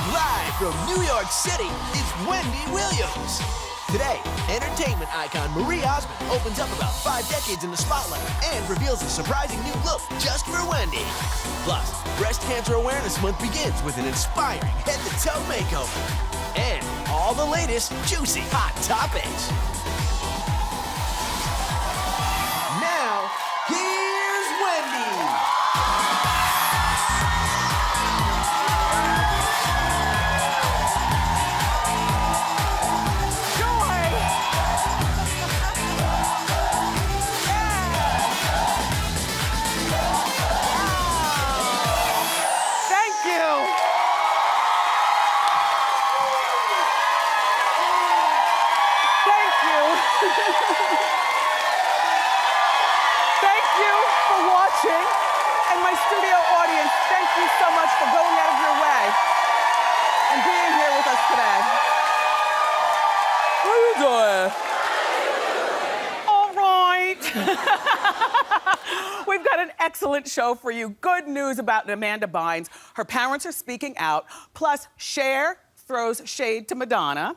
Live from New York City, it's Wendy Williams. Today, entertainment icon Marie Osmond opens up about 5 decades in the spotlight and reveals a surprising new look just for Wendy. Plus, Breast Cancer Awareness Month begins with an inspiring head-to-toe makeover. And all the latest juicy hot topics. Now, here's Wendy. And my studio audience, thank you so much for going out of your way and being here with us today. How you doing? All right. We've got an excellent show for you. Good news about Amanda Bynes. Her parents are speaking out. Plus, Cher throws shade to Madonna.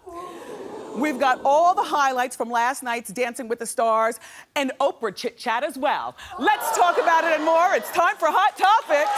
We've got all the highlights from last night's Dancing with the Stars and Oprah chit chat as well. Let's talk about it and more. It's time for Hot Topics.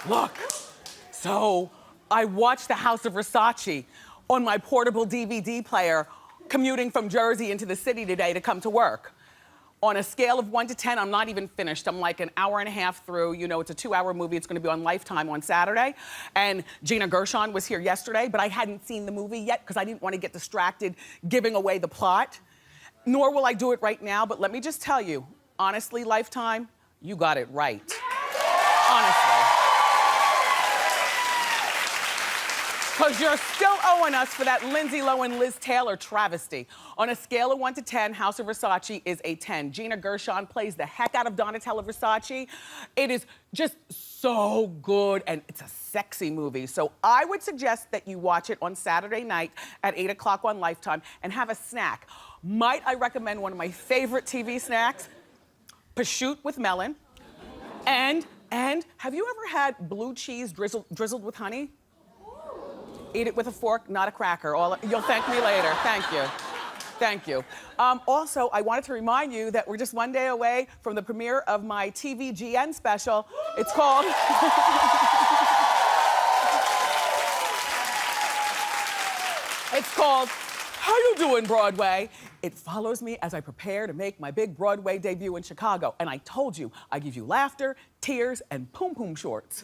Look, so I watched The House of Versace on my portable DVD player commuting from Jersey into the city today to come to work. On a scale of 1 to 10, I'm not even finished. I'm like an hour and a half through. You know, it's a 2-hour movie. It's gonna be on Lifetime on Saturday. And Gina Gershon was here yesterday, but I hadn't seen the movie yet because I didn't want to get distracted giving away the plot. Nor will I do it right now, but let me just tell you, honestly, Lifetime, you got it right. Honestly. Because you're still owing us for that Lindsay Lohan, Liz Taylor travesty. On a scale of 1 to 10, House of Versace is a 10. Gina Gershon plays the heck out of Donatella Versace. It is just so good, and it's a sexy movie. So I would suggest that you watch it on Saturday night at 8 o'clock on Lifetime and have a snack. Might I recommend one of my favorite TV snacks? Prosciutto with melon. And have you ever had blue cheese drizzled with honey? Eat it with a fork, not a cracker. You'll thank me later. Thank you. Thank you. Also, I wanted to remind you that we're just 1 day away from the premiere of my TVGN special. It's called... It's called How You Doing, Broadway? It follows me as I prepare to make my big Broadway debut in Chicago. And I told you, I give you laughter, tears, and poom-poom shorts.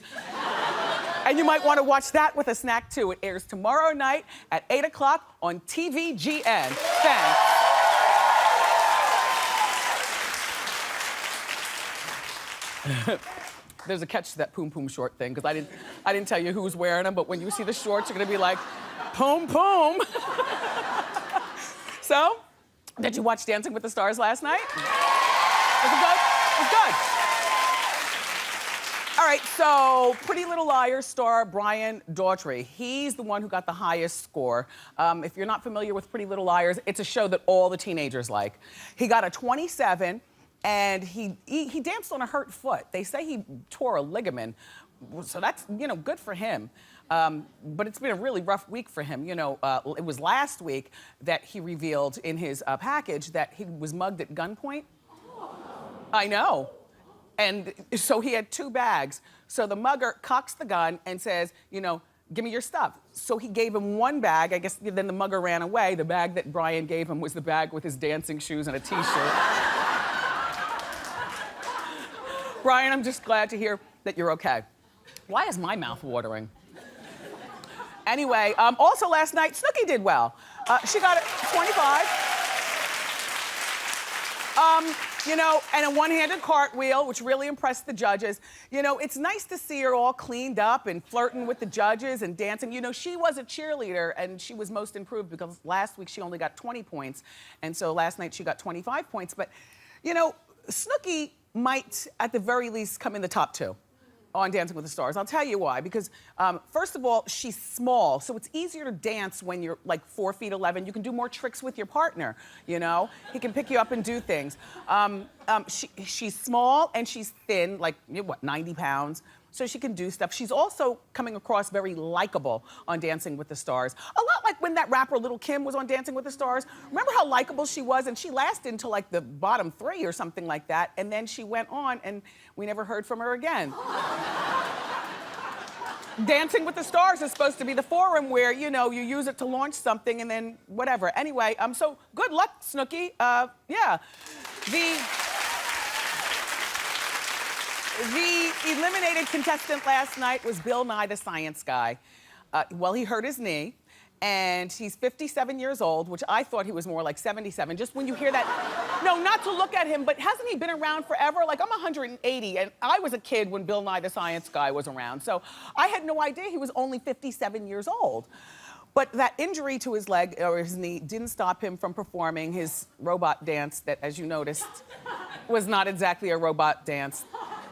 And you might want to watch that with a snack, too. It airs tomorrow night at 8 o'clock on TVGN. Thanks. There's a catch to that poom-poom short thing, because I didn't tell you who's wearing them, but when you see the shorts, you're going to be like, poom-poom. So, did you watch Dancing with the Stars last night? Was it good? It was good. All right, so Pretty Little Liars star Brian Daughtry. He's the one who got the highest score. If you're not familiar with Pretty Little Liars, it's a show that all the teenagers like. He got a 27, and he danced on a hurt foot. They say he tore a ligament, so that's, you know, good for him. But it's been a really rough week for him. You know, it was last week that he revealed in his package that he was mugged at gunpoint. I know. And so he had 2 bags. So the mugger cocks the gun and says, you know, give me your stuff. So he gave him 1 bag. I guess then the mugger ran away. The bag that Brian gave him was the bag with his dancing shoes and a t-shirt. Brian, I'm just glad to hear that you're okay. Why is my mouth watering? Anyway, also last night, Snooki did well. She got a 25. You know, and a one-handed cartwheel, which really impressed the judges. You know, it's nice to see her all cleaned up and flirting with the judges and dancing. You know, she was a cheerleader and she was most improved because last week she only got 20 points. And so last night she got 25 points. But, you know, Snooki might, at the very least, come in the top 2 on Dancing with the Stars. I'll tell you why. Because, first of all, she's small, so it's easier to dance when you're like 4'11". You can do more tricks with your partner, you know? He can pick you up and do things. She's small and she's thin, like, what, 90 pounds? So she can do stuff. She's also coming across very likable on Dancing with the Stars. A lot like when that rapper Lil' Kim was on Dancing with the Stars. Remember how likable she was? And she lasted until like the bottom 3 or something like that. And then she went on and we never heard from her again. Dancing with the Stars is supposed to be the forum where, you know, you use it to launch something and then whatever. Anyway, so good luck, Snooki. Yeah. The eliminated contestant last night was Bill Nye the Science Guy. Well, he hurt his knee, and he's 57 years old, which I thought he was more like 77. Just when you hear that, no, not to look at him, but hasn't he been around forever? Like, I'm 180, and I was a kid when Bill Nye the Science Guy was around, so I had no idea he was only 57 years old. But that injury to his leg or his knee didn't stop him from performing his robot dance that, as you noticed, was not exactly a robot dance.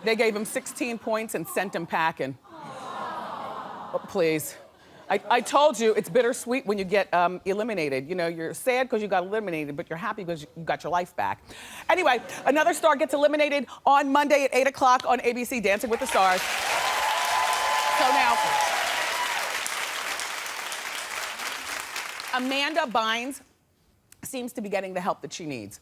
They gave him 16 points and sent him packing. Oh, please. I told you it's bittersweet when you get eliminated. You know, you're sad because you got eliminated, but you're happy because you got your life back. Anyway, another star gets eliminated on Monday at 8 o'clock on ABC, Dancing with the Stars. So now, Amanda Bynes seems to be getting the help that she needs.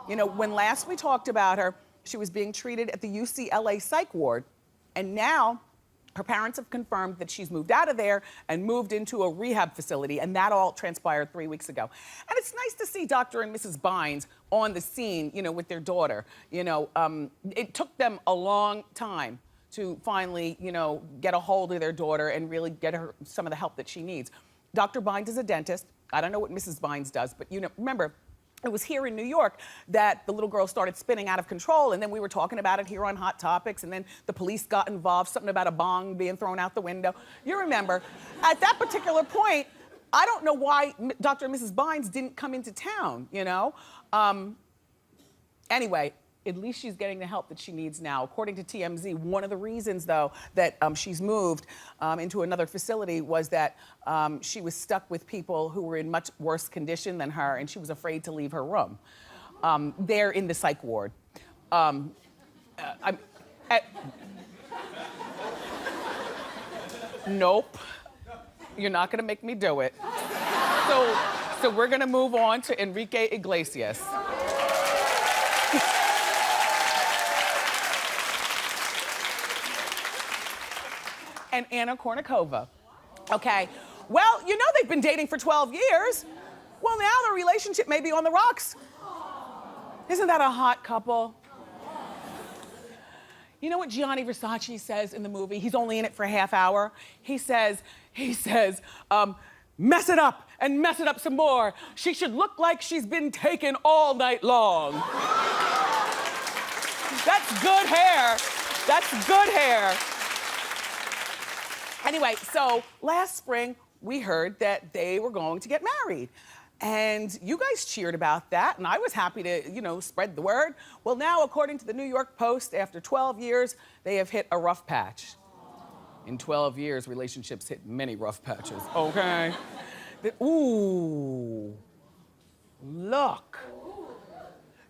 You know, when last we talked about her, she was being treated at the UCLA psych ward, and now her parents have confirmed that she's moved out of there and moved into a rehab facility, and that all transpired 3 weeks ago. And it's nice to see Dr. and Mrs. Bynes on the scene, you know, with their daughter. You know, it took them a long time to finally, you know, get a hold of their daughter and really get her some of the help that she needs. Dr. Bynes is a dentist. I don't know what Mrs. Bynes does, but you know, remember, it was here in New York that the little girl started spinning out of control, and then we were talking about it here on Hot Topics, and then the police got involved, something about a bong being thrown out the window. You remember. At that particular point, I don't know why Dr. and Mrs. Bynes didn't come into town, you know? Anyway, at least she's getting the help that she needs now. According to TMZ, one of the reasons, though, that she's moved into another facility was that she was stuck with people who were in much worse condition than her, and she was afraid to leave her room. They're in the psych ward. Nope. You're not gonna make me do it. So we're gonna move on to Enrique Iglesias. And Anna Kournikova. Okay, well, you know they've been dating for 12 years. Well, now their relationship may be on the rocks. Isn't that a hot couple? You know what Gianni Versace says in the movie? He's only in it for a half hour. He says, mess it up and mess it up some more. She should look like she's been taken all night long. That's good hair. That's good hair. Anyway, so last spring, we heard that they were going to get married. And you guys cheered about that, and I was happy to, you know, spread the word. Well, now, according to the New York Post, after 12 years, they have hit a rough patch. In 12 years, relationships hit many rough patches, okay? Ooh, look.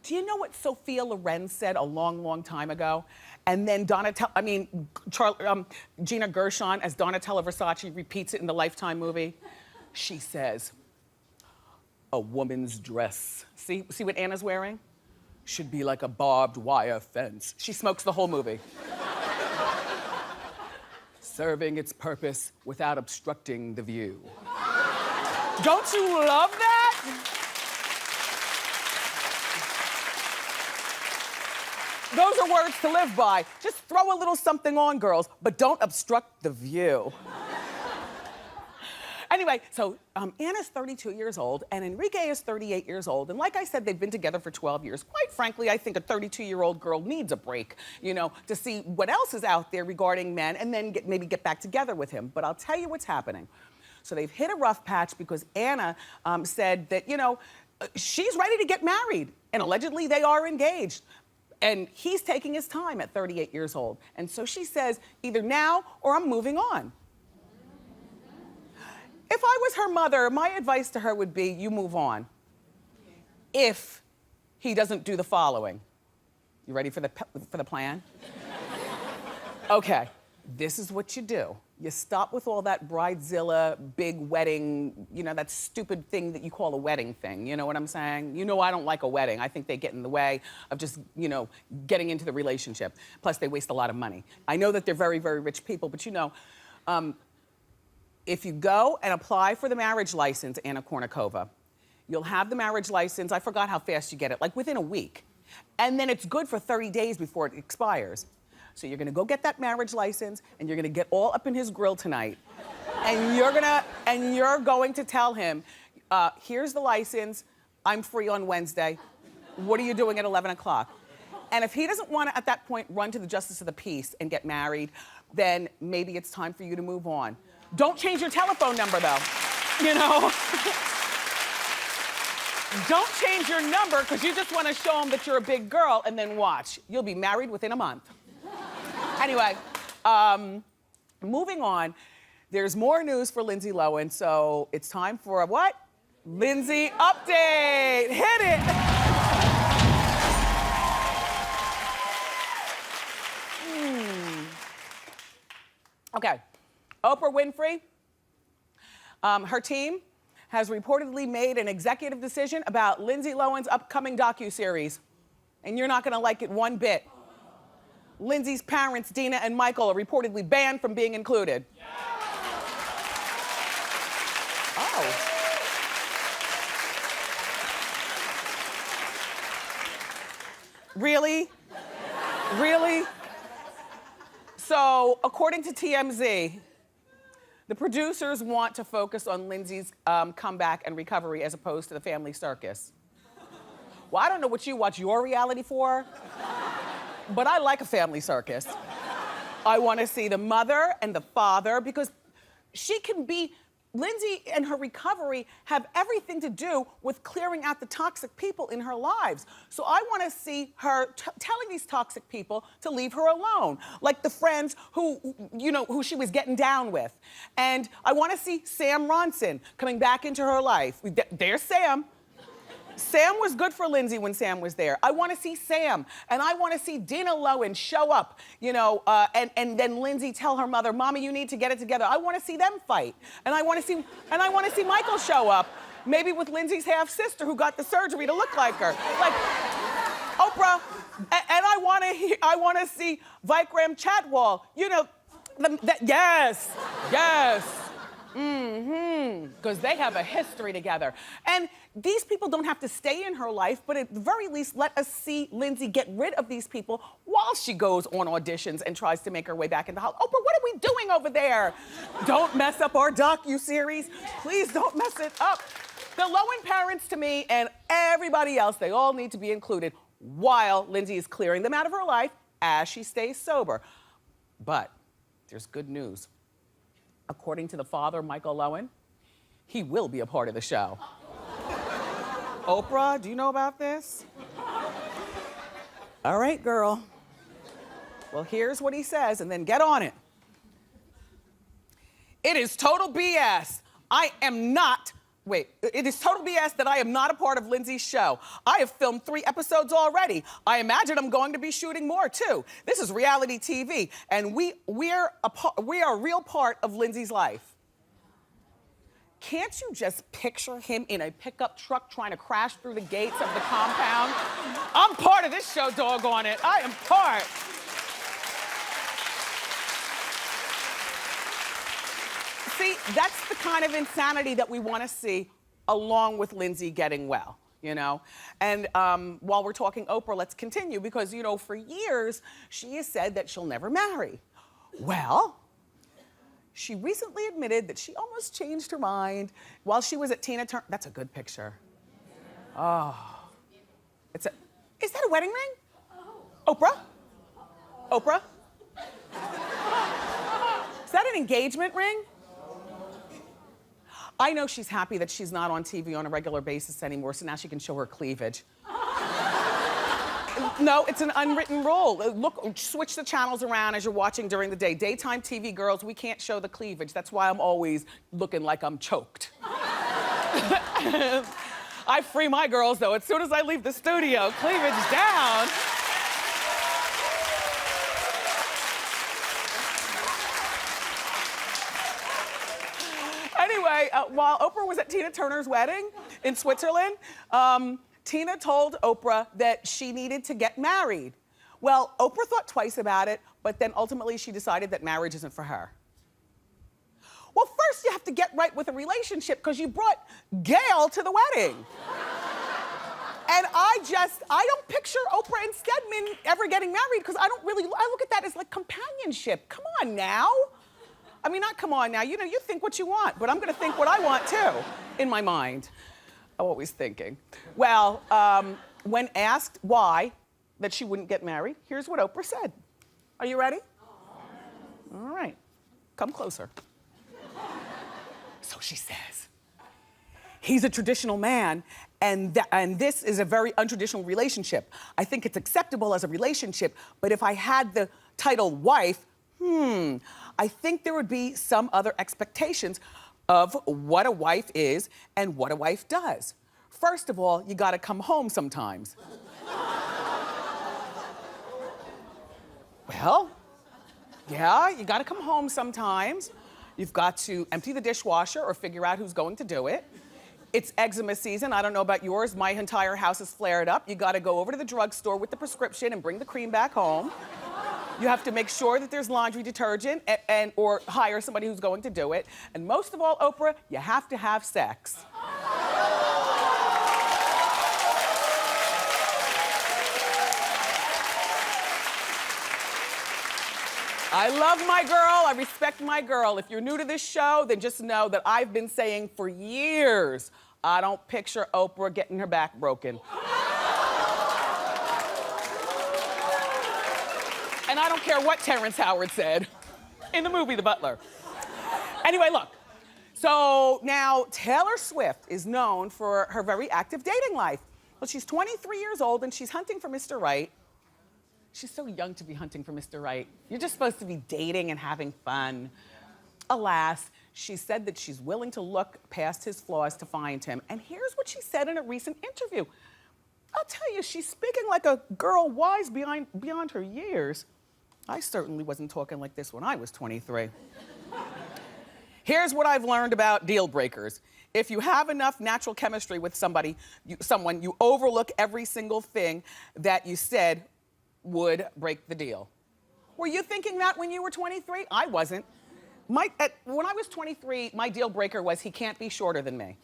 Do you know what Sophia Loren said a long, long time ago? And then Gina Gershon, as Donatella Versace, repeats it in the Lifetime movie. She says, a woman's dress, see what Anna's wearing? Should be like a barbed wire fence. She smokes the whole movie. Serving its purpose without obstructing the view. Don't you love that? Those are words to live by. Just throw a little something on, girls, but don't obstruct the view. Anyway, so Anna's 32 years old and Enrique is 38 years old. And like I said, they've been together for 12 years. Quite frankly, I think a 32-year-old girl needs a break, you know, to see what else is out there regarding men and then maybe get back together with him. But I'll tell you what's happening. So they've hit a rough patch because Anna said that, you know, she's ready to get married. And allegedly they are engaged. And he's taking his time at 38 years old. And so she says, either now or I'm moving on. If I was her mother, my advice to her would be, you move on. If he doesn't do the following. You ready for the plan? Okay, this is what you do. You stop with all that bridezilla, big wedding, you know, that stupid thing that you call a wedding thing. You know what I'm saying? You know I don't like a wedding. I think they get in the way of just, you know, getting into the relationship. Plus, they waste a lot of money. I know that they're very, very rich people, but you know, if you go and apply for the marriage license, Anna Kournikova, you'll have the marriage license. I forgot how fast you get it, like within a week. And then it's good for 30 days before it expires. So you're gonna go get that marriage license and you're gonna get all up in his grill tonight. And you're going to tell him, here's the license, I'm free on Wednesday. What are you doing at 11 o'clock? And if he doesn't wanna, at that point, run to the Justice of the Peace and get married, then maybe it's time for you to move on. Don't change your telephone number though, you know? Don't change your number because you just wanna show him that you're a big girl and then watch. You'll be married within a month. Anyway, moving on, there's more news for Lindsay Lohan, so it's time for a what? Lindsay update. Hit it. Okay, Oprah Winfrey, her team has reportedly made an executive decision about Lindsay Lohan's upcoming docuseries, and you're not gonna like it one bit. Lindsay's parents, Dina and Michael, are reportedly banned from being included. Yeah. Oh. Really? Really? So, according to TMZ, the producers want to focus on Lindsay's comeback and recovery as opposed to the family circus. Well, I don't know what you watch your reality for, but I like a family circus. I want to see the mother and the father because Lindsay and her recovery have everything to do with clearing out the toxic people in her lives. So I want to see her telling these toxic people to leave her alone, like the friends who she was getting down with. And I want to see Sam Ronson coming back into her life. There's Sam. Sam was good for Lindsay when Sam was there. I want to see Sam, and I want to see Dina Lohan show up, you know, and then Lindsay tell her mother, "Mommy, you need to get it together." I want to see them fight, and I want to see Michael show up, maybe with Lindsay's half sister who got the surgery to look like her, like Oprah. And I want to see Vikram Chatwal, you know, yes. Because they have a history together. And these people don't have to stay in her life, but at the very least, let us see Lindsay get rid of these people while she goes on auditions and tries to make her way back into Hollywood. Oprah, what are we doing over there? Don't mess up our docu-series. Please don't mess it up. The Lohan parents, to me, and everybody else, they all need to be included while Lindsay is clearing them out of her life as she stays sober. But there's good news. According to the father, Michael Lohan, he will be a part of the show. Oprah, do you know about this? All right, girl. Well, here's what he says, and then get on it. It is total BS. It is total BS that I am not a part of Lindsay's show. I have filmed 3 episodes already. I imagine I'm going to be shooting more too. This is reality TV, and we are a real part of Lindsay's life. Can't you just picture him in a pickup truck trying to crash through the gates of the compound? I'm part of this show, doggone it. I am part. See, that's the kind of insanity that we want to see along with Lindsay getting well, you know? And while we're talking Oprah, let's continue because, you know, for years, she has said that she'll never marry. Well, She recently admitted that she almost changed her mind while she was at Tina Turner. That's a good picture. Oh. Is that a wedding ring? Oprah? Oprah? Is that an engagement ring? I know she's happy that she's not on TV on a regular basis anymore, so now she can show her cleavage. No, it's an unwritten rule. Look, switch the channels around as you're watching during the day. Daytime TV girls, we can't show the cleavage. That's why I'm always looking like I'm choked. I free my girls, though. As soon as I leave the studio, cleavage down. Anyway, while Oprah was at Tina Turner's wedding in Switzerland, Tina told Oprah that she needed to get married. Well, Oprah thought twice about it, but then ultimately she decided that marriage isn't for her. Well, first you have to get right with a relationship because you brought Gail to the wedding. And I don't picture Oprah and Stedman ever getting married because I look at that as like companionship. Come on now. I mean, not come on now. You know, you think what you want, but I'm gonna think what I want too, in my mind. I'm always thinking. Well, when asked why that she wouldn't get married, here's what Oprah said. Are you ready? All right, come closer. So she says, he's a traditional man, and this is a very untraditional relationship. I think it's acceptable as a relationship, but if I had the title wife, I think there would be some other expectations of what a wife is and what a wife does. First of all, you gotta come home sometimes. Well, yeah, you gotta come home sometimes. You've got to empty the dishwasher or figure out who's going to do it. It's eczema season. I don't know about yours. My entire house is flared up. You gotta go over to the drugstore with the prescription and bring the cream back home. You have to make sure that there's laundry detergent or hire somebody who's going to do it. And most of all, Oprah, you have to have sex. I love my girl, I respect my girl. If you're new to this show, then just know that I've been saying for years, I don't picture Oprah getting her back broken. And I don't care what Terrence Howard said in the movie The Butler. Anyway, look. So now Taylor Swift is known for her very active dating life. Well, she's 23 years old and she's hunting for Mr. Right. She's so young to be hunting for Mr. Right. You're just supposed to be dating and having fun. Alas, she said that she's willing to look past his flaws to find him. And here's what she said in a recent interview. I'll tell you, she's speaking like a girl wise beyond her years. I certainly wasn't talking like this when I was 23. Here's what I've learned about deal breakers. If you have enough natural chemistry with someone, you overlook every single thing that you said would break the deal. Were you thinking that when you were 23? I wasn't. When I was 23, my deal breaker was he can't be shorter than me.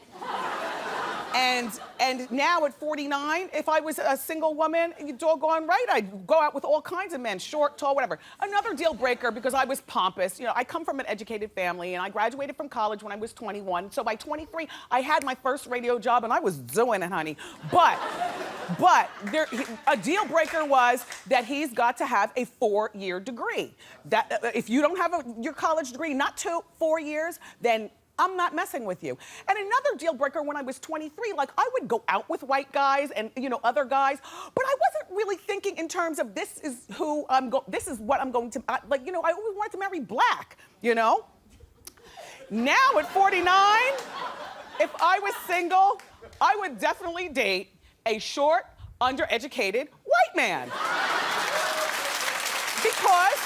And now at 49, if I was a single woman, you doggone right, I'd go out with all kinds of men, short, tall, whatever. Another deal breaker, because I was pompous. You know, I come from an educated family, and I graduated from college when I was 21. So by 23, I had my first radio job, and I was doing it, honey. But a deal breaker was that he's got to have a 4-year degree. That if you don't have your college degree, not 4 years, then I'm not messing with you. And another deal breaker when I was 23, like I would go out with white guys and other guys, but I wasn't really thinking in terms of this is what I'm going to, I always wanted to marry black, Now at 49, if I was single, I would definitely date a short, undereducated white man. Because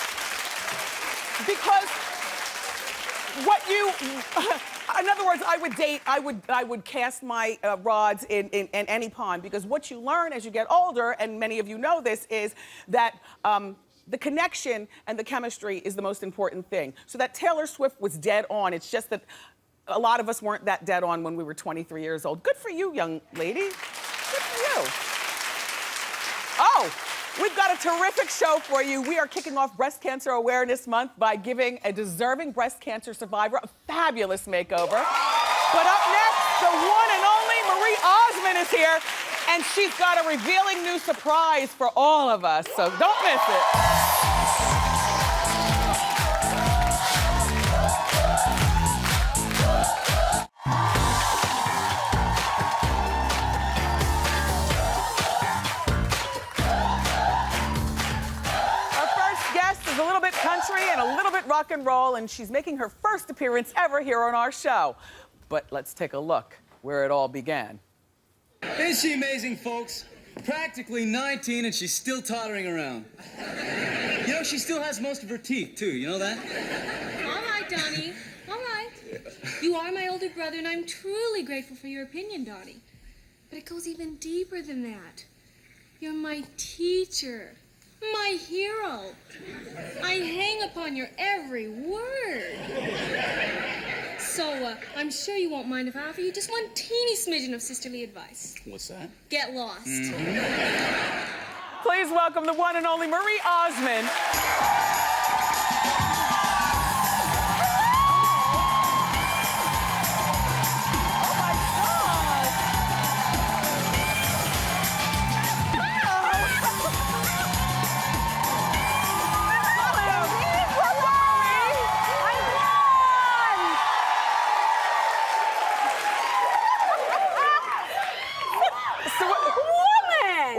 in other words, I would cast my rods in any pond, because what you learn as you get older, and many of you know this, is that the connection and the chemistry is the most important thing. So that Taylor Swift was dead on. It's just that a lot of us weren't that dead on when we were 23 years old. Good for you, young lady. Good for you. Oh, We've got a terrific show for you. We are kicking off Breast Cancer Awareness Month by giving a deserving breast cancer survivor a fabulous makeover. But up next, the one and only Marie Osmond is here, and she's got a revealing new surprise for all of us, so don't miss it. A little bit country and a little bit rock and roll, and she's making her first appearance ever here on our show. But let's take a look where it all began. Isn't she amazing, folks? Practically 19 and she's still tottering around. You know, she still has most of her teeth, too. You know that? All right, Donnie. All right. You are my older brother, and I'm truly grateful for your opinion, Donnie. But it goes even deeper than that. You're my teacher. My hero. I hang upon your every word. So, I'm sure you won't mind if I offer you just one teeny smidgen of sisterly advice. What's that? Get lost. Please welcome the one and only Marie Osmond.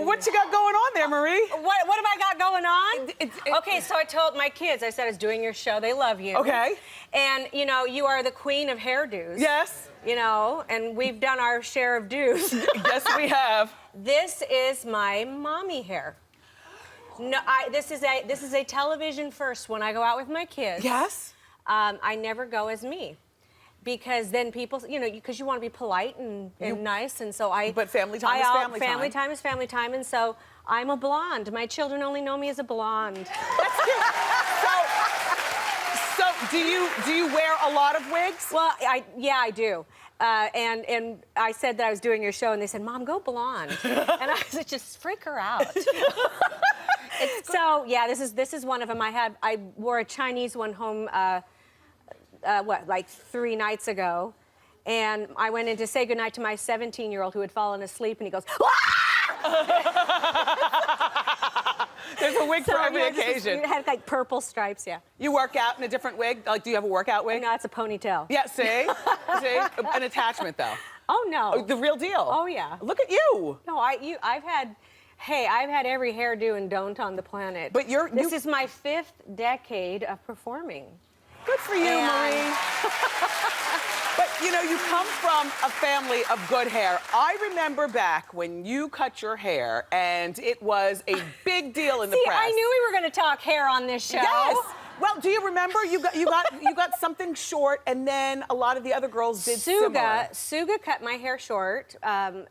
What you got going on there, Marie? What have I got going on? Okay, so I told my kids, I said, I was doing your show. They love you. Okay. And, you know, you are the queen of hairdos. Yes. You know, and we've done our share of dues. Yes, we have. This is my mommy hair. No, this is a television first. When I go out with my kids, Yes. I never go as me. Because then people, you know, because you want to be polite and nice, and so I... But family time is family time. Family time is family time, and so I'm a blonde. My children only know me as a blonde. That's cute. So do you wear a lot of wigs? Well, yeah, I do. And I said that I was doing your show, and they said, Mom, go blonde. And I said, just freak her out. So, yeah, this is one of them. I wore a Chinese one home, like 3 nights ago, and I went in to say goodnight to my 17-year-old who had fallen asleep, and he goes, There's a wig for every occasion. It had like purple stripes, yeah. You work out in a different wig? Like, do you have a workout wig? No, it's a ponytail. Yeah, see? See? An attachment, though. Oh, no. Oh, the real deal. Oh, yeah. Look at you. No, I've had every hairdo and don't on the planet. But This is my 5th decade of performing. Good for you, Marie. But, you know, you come from a family of good hair. I remember back when you cut your hair, and it was a big deal in the press. See, I knew we were going to talk hair on this show. Yes. Well, do you remember you got something short, and then a lot of the other girls did similar. Suga cut my hair short, and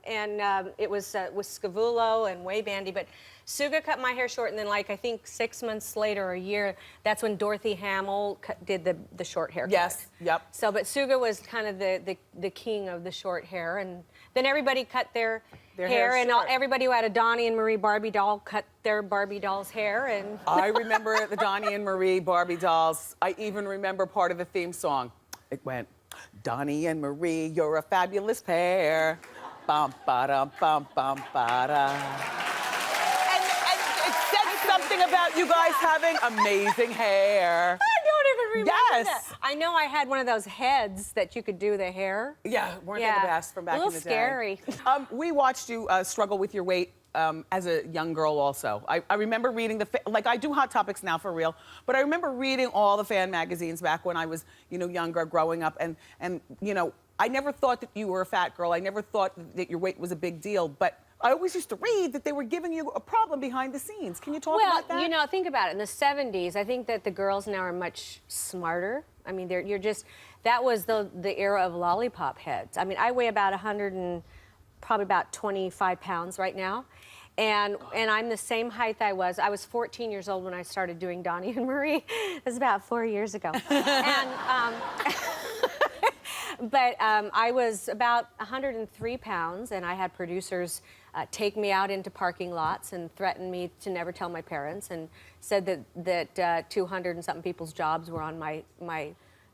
it was with Scavullo and way bandy, but Suga cut my hair short, and then, like, I think 6 months later or a year, that's when Dorothy Hamill did the short haircut. Yes, yep. So, but Suga was kind of the king of the short hair, and then everybody cut their hair and everybody who had a Donnie and Marie Barbie doll cut their Barbie doll's hair, and... I remember the Donnie and Marie Barbie dolls. I even remember part of the theme song. It went, Donnie and Marie, you're a fabulous pair. Bum, ba-dum, bum, bum, ba-da. Something about you guys having amazing hair. I don't even remember that. Yes. I know I had one of those heads that you could do the hair. Yeah, weren't they the best from back in the day? A little scary. We watched you struggle with your weight as a young girl also. I remember reading like I do Hot Topics now for real, but I remember reading all the fan magazines back when I was, you know, younger, growing up, and you know, I never thought that you were a fat girl. I never thought that your weight was a big deal, but I always used to read that they were giving you a problem behind the scenes. Can you talk about that? Well, you know, think about it. In the 70s, I think that the girls now are much smarter. I mean, that was the era of lollipop heads. I mean, I weigh about 100 and probably about 25 pounds right now. And I'm the same height I was. I was 14 years old when I started doing Donnie and Marie. It was about 4 years ago. And But I was about 103 pounds, and I had producers take me out into parking lots and threaten me to never tell my parents, and said that 200 and something people's jobs were on my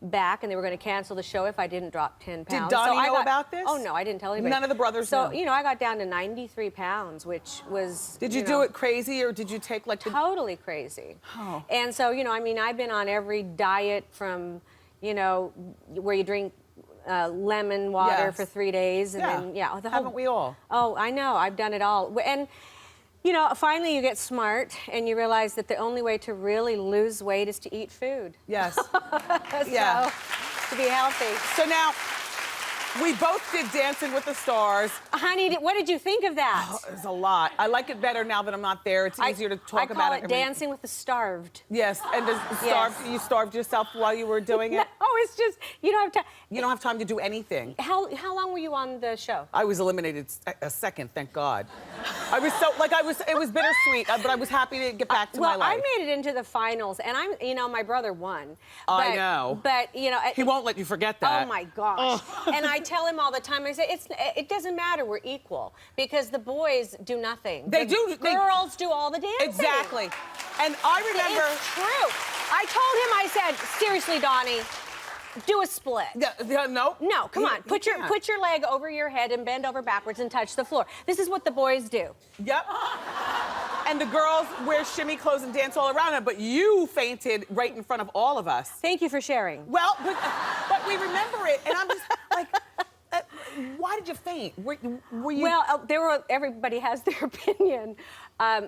back, and they were going to cancel the show if I didn't drop 10 pounds. Did Donnie know about this? Oh, no, I didn't tell anybody. None of the brothers So, knew. you know, I got down to 93 pounds, which was, Did you do it crazy, or did you take like totally crazy. Oh. And so, you know, I mean, I've been on every diet from, you know, where you drink lemon water Yes. for 3 days, and then, the whole... Haven't we all? Oh, I know. I've done it all. And, you know, finally you get smart, and you realize that the only way to really lose weight is to eat food. Yes. So, to be healthy. So now, we both did Dancing with the Stars. Honey, what did you think of that? Oh, it's a lot. I like it better now that I'm not there. It's easier to talk about it. I call it Dancing with the Starved. Yes, and you starved yourself while you were doing it? No, it's just, you don't have time. You don't have time to do anything. How long were you on the show? I was eliminated a second, thank God. I was so, it was bittersweet, but I was happy to get back to my life. Well, I made it into the finals, and you know, my brother won. I know. But, you know. He won't let you forget that. Oh, my gosh. And I tell him all the time, I say, it doesn't matter, we're equal, because the boys do nothing. They The girls do all the dancing. Exactly. And I remember... It's true. I told him, I said, seriously, Donnie, do a split. No. No, come on. Put your leg over your head and bend over backwards and touch the floor. This is what the boys do. Yep. And the girls wear shimmy clothes and dance all around it, but you fainted right in front of all of us. Thank you for sharing. Well, but we remember it, and I'm just like, why did you faint? Were you... Well, everybody has their opinion.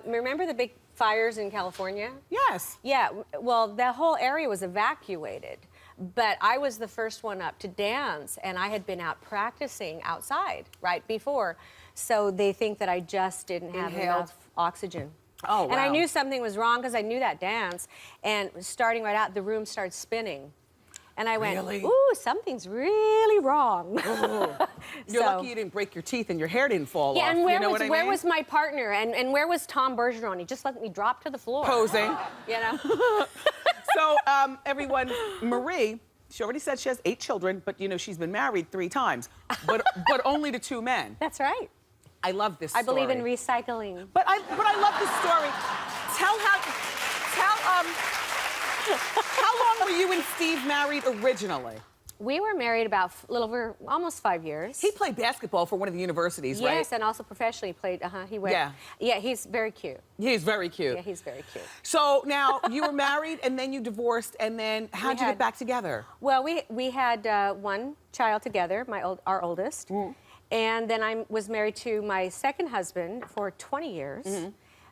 Remember the big fires in California? Yes. Yeah, well, the whole area was evacuated. But I was the first one up to dance, and I had been out practicing outside right before. So they think that I just didn't have enough oxygen. Oh, wow. And I knew something was wrong because I knew that dance. And starting right out, the room started spinning. And I went, Really? ooh, something's really wrong. You're lucky you didn't break your teeth and your hair didn't fall off. Yeah, and where was my partner? And where was Tom Bergeron? He just let me drop to the floor. Posing. You know? So, everyone, Marie, she already said she has 8 children, but you know, she's been married 3 times, but only to 2 men. That's right. I love this story. I believe in recycling. But I love this story. How long were you and Steve married originally? We were married about a little over almost 5 years. He played basketball for one of the universities, right? Yes, and also professionally played. He went. Yeah. Yeah, he's very cute. He's very cute. Yeah, he's very cute. So now you were married and then you divorced, and then how'd you get back together? Well, we had 1 child together, our oldest, and then I was married to my second husband for 20 years.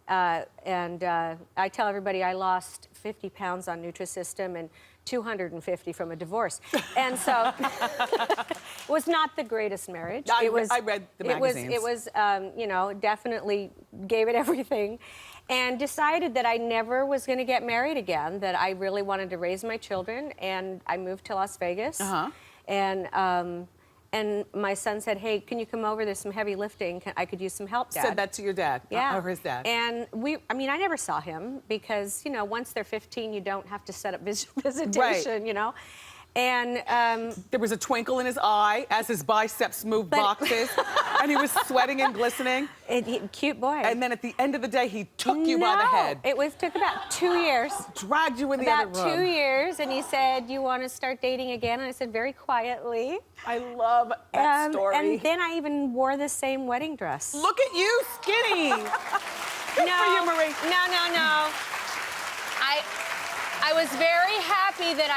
And I tell everybody I lost 50 pounds on Nutrisystem and 250 from a divorce. And so it was not the greatest marriage. I read the magazines. It was you know, definitely gave it everything. And decided that I never was going to get married again, that I really wanted to raise my children. And I moved to Las Vegas. And my son said, hey, can you come over? There's some heavy lifting. I could use some help, Dad. Said that to your dad? Yeah. Or his dad? And I mean, I never saw him because, you know, once they're 15, you don't have to set up visitation, you know. And there was a twinkle in his eye as his biceps moved boxes, and he was sweating and glistening. Cute boy. And then at the end of the day, he took you by the head. It took about 2 years. Dragged you in the other room. About 2 years, and he said, you want to start dating again? And I said, very quietly. I love that story. And then I even wore the same wedding dress. Look at you, skinny. Good for you, Marie. No. I was very happy that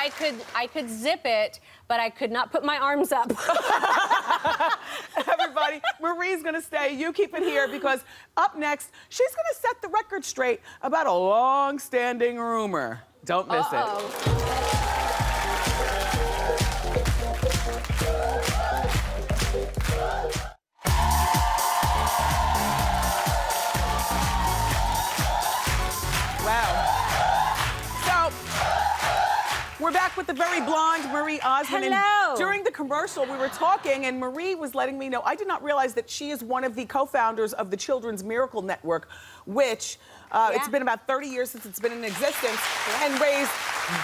I could zip it, but I could not put my arms up. Everybody, Marie's gonna stay. You keep it here because up next, she's gonna set the record straight about a long-standing rumor. Don't miss it. We're back with with the very blonde Marie Osmond. Hello. And during the commercial, we were talking, and Marie was letting me know, I did not realize that she is one of the co-founders of the Children's Miracle Network, which it's been about 30 years since it's been in existence, and raised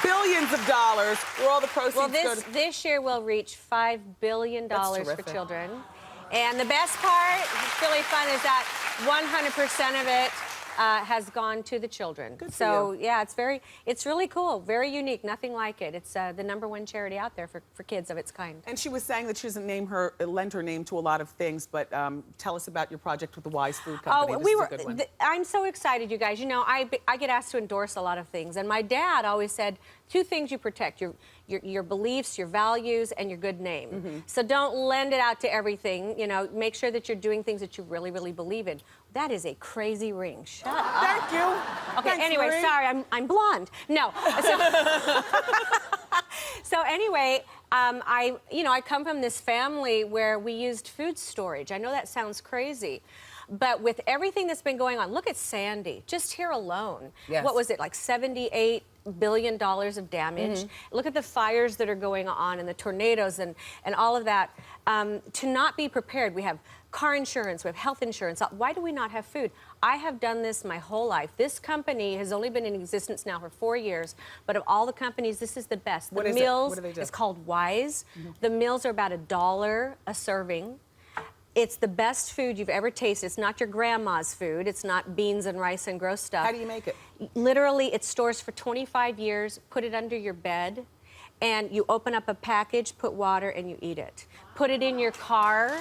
billions of dollars where all the proceeds Well, go to... this year will reach $5 billion for children. And the best part, it's really fun, is that 100% of it has gone to the children. Good for so you. yeah, it's really cool, very unique, nothing like it. It's the #1 charity out there for kids of its kind. And she was saying that she doesn't lend her name to a lot of things, but tell us about your project with the Wise Food Company. Oh, This is a good one. I'm so excited, you guys. You know, I get asked to endorse a lot of things, and my dad always said, 2 things you protect, your beliefs, your values, and your good name. So don't lend it out to everything. You know, make sure that you're doing things that you really, really believe in. That is a crazy ring. Shut up. Thank you. Okay, Thanks, anyway, Marie. sorry, I'm blonde. No. So anyway, I come from this family where we used food storage. I know that sounds crazy, but with everything that's been going on, look at Sandy, just here alone. Yes. What was it, like $78 billion of damage? Look at the fires that are going on and the tornadoes and all of that. To not be prepared, we have car insurance, we have health insurance. Why do we not have food? I have done this my whole life. This company has only been in existence now for 4 years, but of all the companies, this is the best. What the is it? meals, What do they do? It's called Wise. The meals are about $1 a serving. It's the best food you've ever tasted. It's not your grandma's food. It's not beans and rice and gross stuff. How do you make it? Literally, it stores for 25 years. Put it under your bed, and you open up a package, put water, and you eat it. Put it in your car.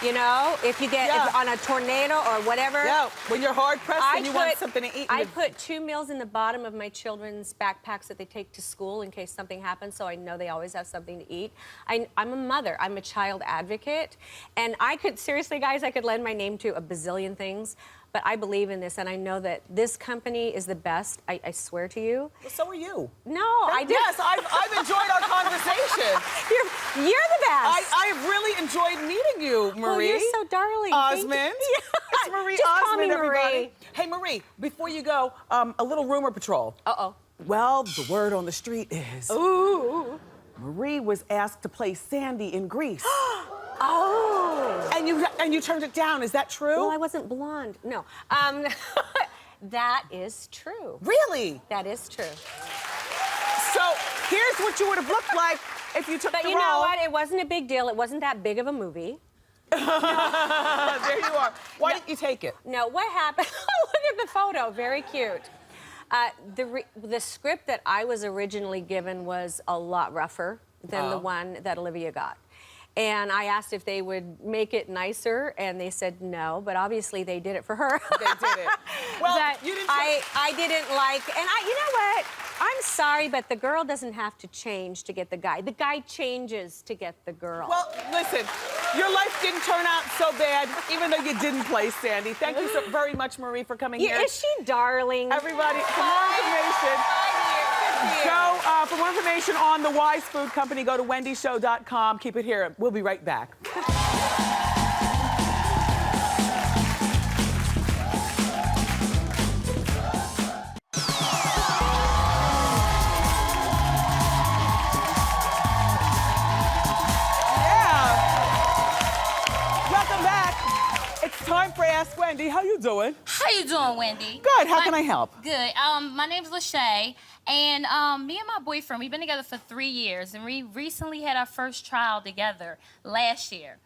You know, if you get if on a tornado or whatever. Yeah, when you're hard pressed and you want something to eat. I put 2 meals in the bottom of my children's backpacks that they take to school in case something happens, so I know they always have something to eat. I'm a mother. I'm a child advocate, and I could seriously, guys, I could lend my name to a bazillion things. But I believe in this, and I know that this company is the best. I swear to you. Well, so are you. No, I did. Yes, I've enjoyed our conversation. You're the best. I have really enjoyed meeting you, Marie. Oh, you're so darling. Osmond. Thank you. It's Marie Just Osmond, call me everybody. Marie. Hey, Marie, before you go, a little rumor patrol. Uh-oh. Well, the word on the street is... Ooh. Marie was asked to play Sandy in Grease. Oh. And you turned it down. Is that true? Well, I wasn't blonde. No. That is true. Really? That is true. So here's what you would have looked like if you took But the you role. know what? It wasn't a big deal. It wasn't that big of a movie. There you are. Why didn't you take it? No, what happened? Look at the photo. Very cute. The script that I was originally given was a lot rougher than the one that Olivia got. And I asked if they would make it nicer, and they said no, but obviously they did it for her. They did it. Well, but you didn't... I didn't like, and you know what? I'm sorry, but the girl doesn't have to change to get the guy. The guy changes to get the girl. Well, listen, your life didn't turn out so bad, even though you didn't play Sandy. Thank you so very much, Marie, for coming here. Is she darling? Everybody, for more information... for more information on the Wise Food Company, go to wendyshow.com. Keep it here. We'll be right back. Welcome back. It's time for Ask Wendy. How you doing? How you doing, Wendy? Good. How can I help? Good. My name's Lachey, and me and my boyfriend, we've been together for 3 years, and we recently had our first child together last year.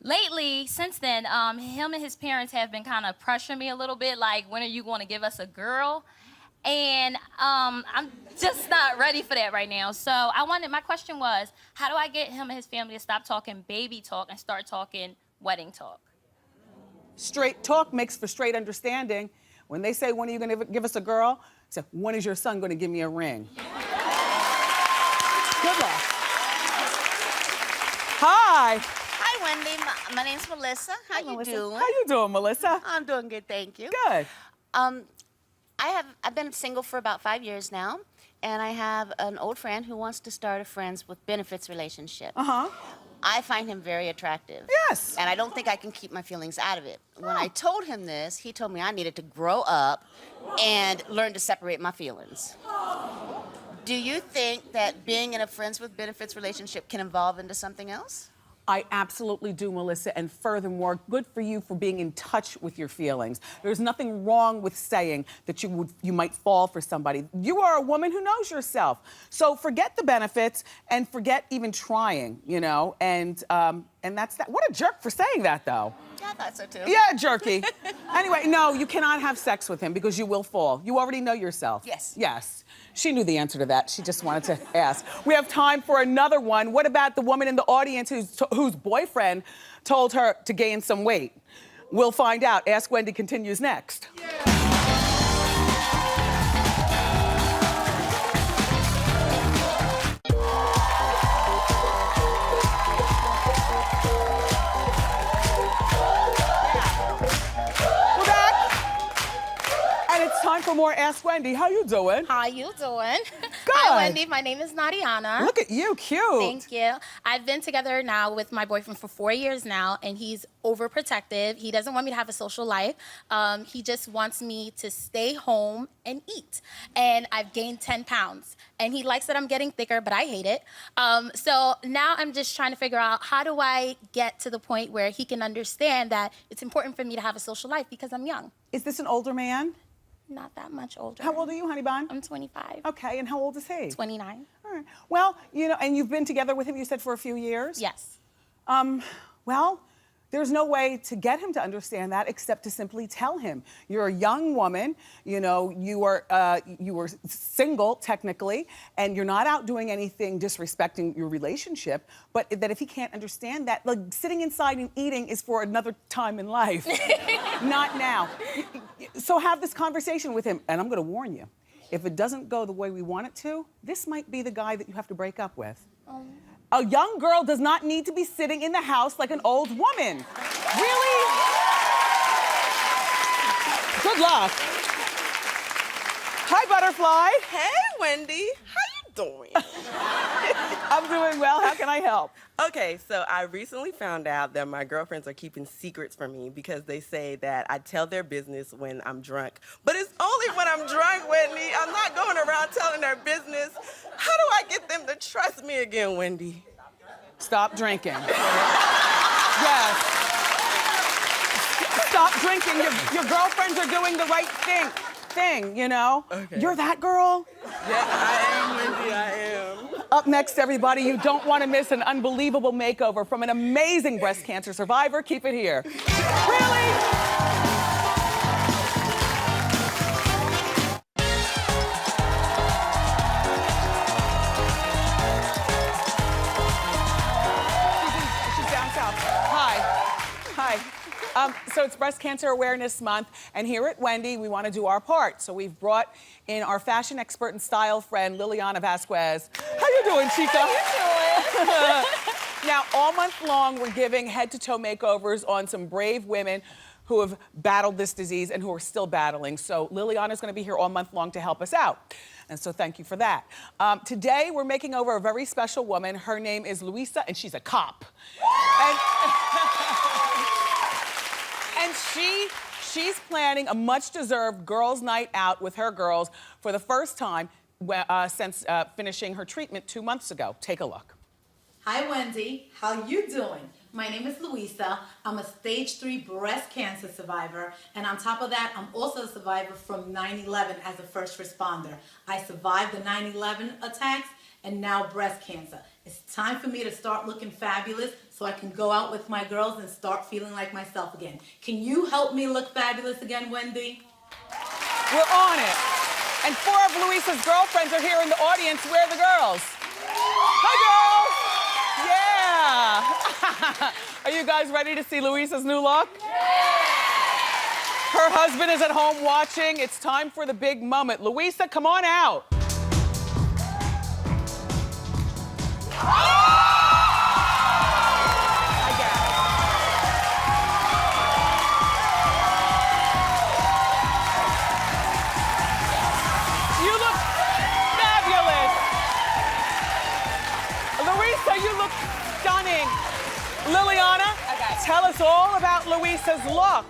Lately, since then, him and his parents have been kind of pressuring me a little bit, like, when are you going to give us a girl? And I'm just not ready for that right now. So my question was, how do I get him and his family to stop talking baby talk and start talking wedding talk? Straight talk makes for straight understanding. When they say, when are you going to give us a girl? Say, when is your son going to give me a ring? Good luck. Hi. Hi, Wendy. My name's Melissa. How you doing? How you doing, Melissa? I'm doing good, thank you. Good. I've been single for about 5 years now, and I have an old friend who wants to start a friends with benefits relationship. Uh-huh. I find him very attractive. Yes. And I don't think I can keep my feelings out of it. When I told him this, he told me I needed to grow up and learn to separate my feelings. Do you think that being in a friends with benefits relationship can evolve into something else? I absolutely do, Melissa, and furthermore, good for you for being in touch with your feelings. There's nothing wrong with saying that you might fall for somebody. You are a woman who knows yourself. So forget the benefits and forget even trying, you know, and that's that. What a jerk for saying that, though. Yeah, I thought so too. Yeah, jerky. Anyway, no, you cannot have sex with him because you will fall. You already know yourself. Yes. Yes. She knew the answer to that. She just wanted to ask. We have time for another one. What about the woman in the audience whose boyfriend told her to gain some weight? We'll find out. Ask Wendy continues next. Time for more Ask Wendy. How you doing? How you doing? Good. Hi, Wendy. My name is Nadiana. Look at you, cute. Thank you. I've been together now with my boyfriend for 4 years now, and he's overprotective. He doesn't want me to have a social life. He just wants me to stay home and eat. And I've gained 10 pounds. And he likes that I'm getting thicker, but I hate it. So now I'm just trying to figure out, how do I get to the point where he can understand that it's important for me to have a social life because I'm young. Is this an older man? Not that much older. How old are you, honey bun? I'm 25. Okay, and how old is he? 29. All right. Well, you know, and you've been together with him, you said, for a few years? Yes. Well, there's no way to get him to understand that except to simply tell him. You're a young woman, you know, you were single technically, and you're not out doing anything disrespecting your relationship, but that if he can't understand that, like, sitting inside and eating is for another time in life, not now. So have this conversation with him, and I'm gonna warn you, if it doesn't go the way we want it to, this might be the guy that you have to break up with. A young girl does not need to be sitting in the house like an old woman. Really? Good luck. Hi, Butterfly. Hey, Wendy. How you doing? I'm doing well. How can I help? Okay, so I recently found out that my girlfriends are keeping secrets from me because they say that I tell their business when I'm drunk. But it's only when I'm drunk, Wendy. I'm not going around telling their business. How do I get them to trust me again, Wendy? Stop drinking. Yes. Stop drinking. Your girlfriends are doing the right thing, you know? Okay. You're that girl? Yeah, I am, Wendy, I am. Up next, everybody, you don't want to miss an unbelievable makeover from an amazing breast cancer survivor. Keep it here. Really? She's down south. Hi. So it's Breast Cancer Awareness Month, and here at Wendy, we want to do our part. So we've brought in our fashion expert and style friend, Liliana Vasquez. How you doing, Chica? How you doing? Now, all month long, we're giving head-to-toe makeovers on some brave women who have battled this disease and who are still battling. So Liliana's going to be here all month long to help us out. And so thank you for that. Today, we're making over a very special woman. Her name is Louisa, and she's a cop. And she's planning a much-deserved girls' night out with her girls for the first time since finishing her treatment 2 months ago. Take a look. Hi, Wendy. How you doing? My name is Louisa. I'm a stage 3 breast cancer survivor, and on top of that, I'm also a survivor from 9/11 as a first responder. I survived the 9/11 attacks and now breast cancer. It's time for me to start looking fabulous so I can go out with my girls and start feeling like myself again. Can you help me look fabulous again, Wendy? We're on it. And 4 of Louisa's girlfriends are here in the audience. Where are the girls? Hi, girls. Yeah. Are you guys ready to see Louisa's new look? Her husband is at home watching. It's time for the big moment. Louisa, come on out. You look fabulous. Louisa, you look stunning. Liliana, tell us all about Louisa's look.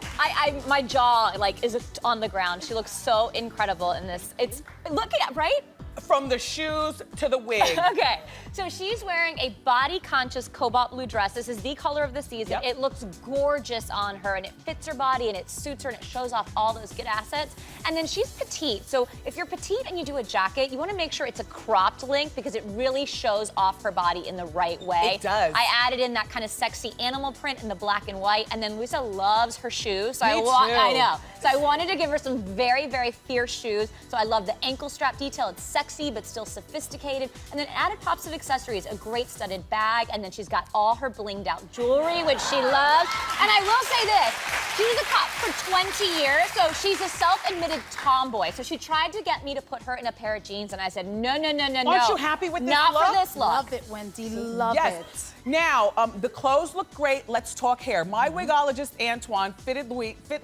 My jaw is on the ground. She looks so incredible in this. It's look at right. from the shoes to the wig. Okay, so she's wearing a body-conscious cobalt blue dress. This is the color of the season. Yep. It looks gorgeous on her, and it fits her body, and it suits her, and it shows off all those good assets. And then she's petite, so if you're petite and you do a jacket, you want to make sure it's a cropped length because it really shows off her body in the right way. It does. I added in that kind of sexy animal print in the black and white, and then Luisa loves her shoes, so Me I too. know. So I wanted to give her some very, very fierce shoes. So I love the ankle strap detail. It's sexy, but still sophisticated. And then added pops of accessories, a great studded bag, and then she's got all her blinged out jewelry, which she loves. And I will say this, she's a cop for 20 years, so she's a self-admitted tomboy. So she tried to get me to put her in a pair of jeans, and I said, no, no, no, no, no. Aren't you happy with this Not look? for this look. Love it, Wendy. Love Yes. it. Now, the clothes look great. Let's talk hair. My wigologist, Antoine, fit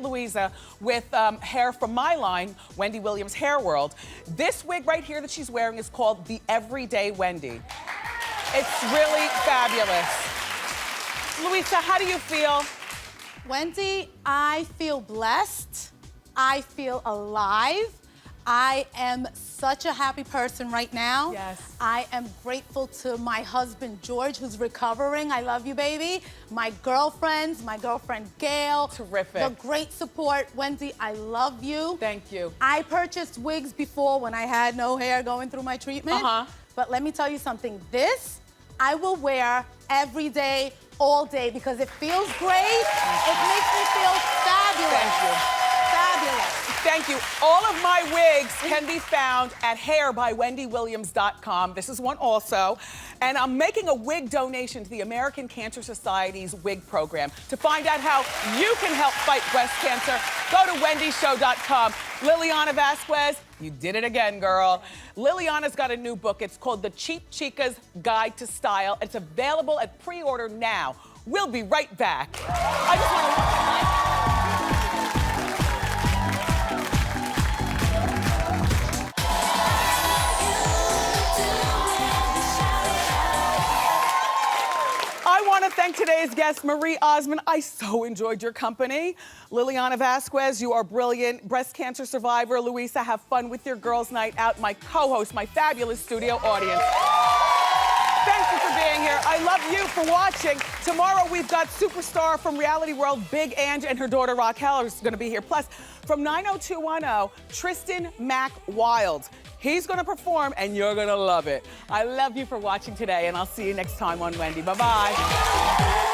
Louisa with hair from my line, Wendy Williams Hair World. This wig right here that she's wearing is called the Everyday Wendy. It's really fabulous. Louisa, how do you feel? Wendy, I feel blessed. I feel alive. I am such a happy person right now. Yes. I am grateful to my husband, George, who's recovering. I love you, baby. My girlfriends, my girlfriend, Gail. Terrific. The great support. Wendy, I love you. Thank you. I purchased wigs before when I had no hair going through my treatment. But let me tell you something. This, I will wear every day, all day, because it feels great. It makes me feel fabulous. Thank you. Fabulous. Thank you. All of my wigs can be found at hairbywendywilliams.com. This is one also. And I'm making a wig donation to the American Cancer Society's wig program. To find out how you can help fight breast cancer, go to wendyshow.com. Liliana Vasquez, you did it again, girl. Liliana's got a new book. It's called The Cheap Chica's Guide to Style. It's available at pre-order now. We'll be right back. I just want to... I want to thank today's guest, Marie Osmond. I so enjoyed your company. Liliana Vasquez, you are brilliant. Breast cancer survivor. Louisa, have fun with your girls' night out. My co-host, my fabulous studio audience. Thank you for being here. I love you for watching. Tomorrow we've got superstar from Reality World, Big Ange, and her daughter Raquel is going to be here. Plus, from 90210, Tristan Mack Wild. He's going to perform, and you're going to love it. I love you for watching today, and I'll see you next time on Wendy. Bye-bye.